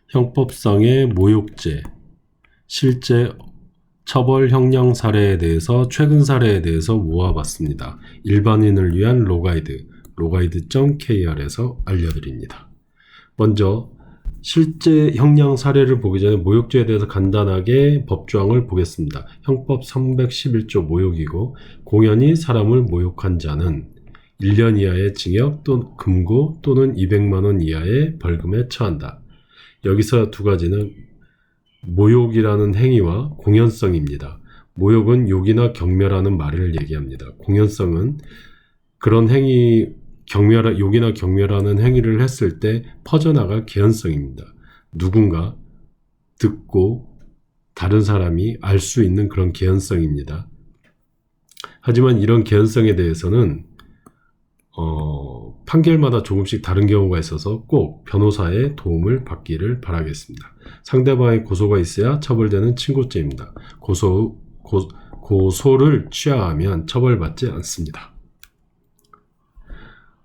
형법상의 모욕죄, 실제 처벌 형량 사례에 대해서 최근 사례에 대해서 모아봤습니다. 일반인을 위한 로가이드.kr에서 알려드립니다. 먼저 실제 형량 사례를 보기 전에 모욕죄에 대해서 간단하게 법조항을 보겠습니다. 형법 311조 모욕이고, 공연히 사람을 모욕한 자는 1년 이하의 징역 또는 금고 또는 200만 원 이하의 벌금에 처한다. 여기서 두 가지는 모욕이라는 행위와 공연성입니다. 모욕은 욕이나 경멸하는 말을 얘기합니다. 공연성은 그런 행위, 욕이나 경멸하는 행위를 했을 때 퍼져나갈 개연성입니다. 누군가 듣고 다른 사람이 알 수 있는 그런 개연성입니다. 하지만 이런 개연성에 대해서는 판결마다 조금씩 다른 경우가 있어서 꼭 변호사의 도움을 받기를 바라겠습니다. 상대방의 고소가 있어야 처벌되는 친고죄입니다. 고소를 취하하면 처벌받지 않습니다.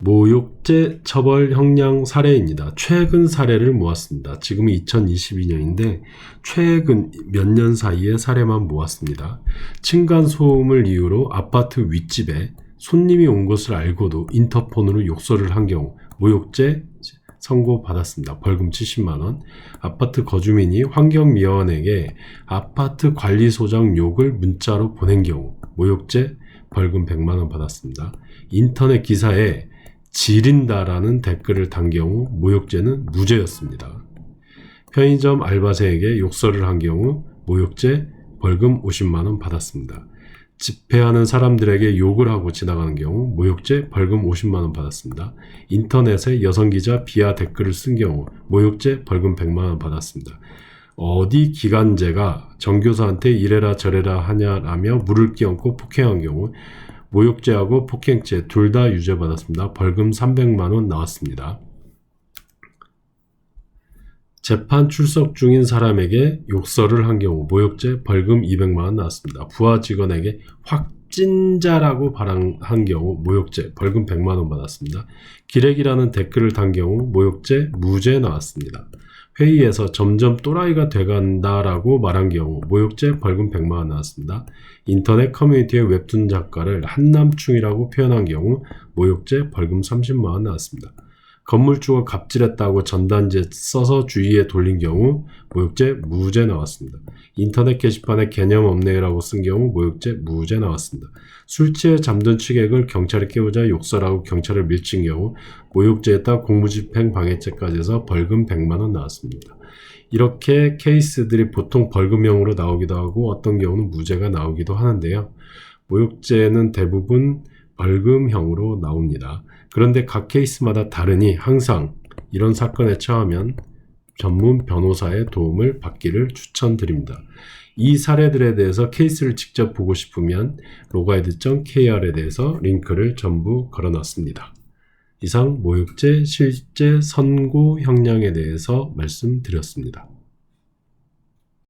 모욕죄 처벌 형량 사례입니다. 최근 사례를 모았습니다. 지금은 2022년인데 최근 몇 년 사이의 사례만 모았습니다. 층간소음을 이유로 아파트 윗집에 손님이 온 것을 알고도 인터폰으로 욕설을 한 경우 모욕죄 선고받았습니다. 벌금 70만 원. 아파트 거주민이 환경미화원에게 아파트 관리소장 욕을 문자로 보낸 경우 모욕죄 벌금 100만 원 받았습니다. 인터넷 기사에 지린다라는 댓글을 단 경우 모욕죄는 무죄였습니다. 편의점 알바생에게 욕설을 한 경우 모욕죄 벌금 50만 원 받았습니다. 집회하는 사람들에게 욕을 하고 지나가는 경우 모욕죄 벌금 50만 원 받았습니다. 인터넷에 여성기자 비하 댓글을 쓴 경우 모욕죄 벌금 100만 원 받았습니다. 어디 기관제가 정교사한테 이래라 저래라 하냐라며 물을 끼얹고 폭행한 경우 모욕죄하고 폭행죄 둘 다 유죄받았습니다. 벌금 300만 원 나왔습니다. 재판 출석 중인 사람에게 욕설을 한 경우 모욕죄 벌금 200만 원 나왔습니다. 부하 직원에게 확진자라고 발언한 경우 모욕죄 벌금 100만 원 받았습니다. 기레기라는 댓글을 단 경우 모욕죄 무죄 나왔습니다. 회의에서 점점 또라이가 돼간다라고 말한 경우 모욕죄 벌금 100만 원 나왔습니다. 인터넷 커뮤니티의 웹툰 작가를 한남충이라고 표현한 경우 모욕죄 벌금 30만 원 나왔습니다. 건물주가 갑질했다고 전단지에 써서 주위에 돌린 경우 모욕죄 무죄 나왔습니다. 인터넷 게시판에 개념 없네라고 쓴 경우 모욕죄 무죄 나왔습니다. 술 취해 잠든 취객을 경찰에 깨우자 욕설하고 경찰을 밀친 경우 모욕죄에 따라 공무집행 방해죄까지 해서 벌금 100만 원 나왔습니다. 이렇게 케이스들이 보통 벌금형으로 나오기도 하고 어떤 경우는 무죄가 나오기도 하는데요. 모욕죄는 대부분 벌금형으로 나옵니다. 그런데 각 케이스마다 다르니 항상 이런 사건에 처하면 전문 변호사의 도움을 받기를 추천드립니다. 이 사례들에 대해서 케이스를 직접 보고 싶으면 로가이드.kr에 대해서 링크를 전부 걸어놨습니다. 이상 모욕죄 실제 선고 형량에 대해서 말씀드렸습니다.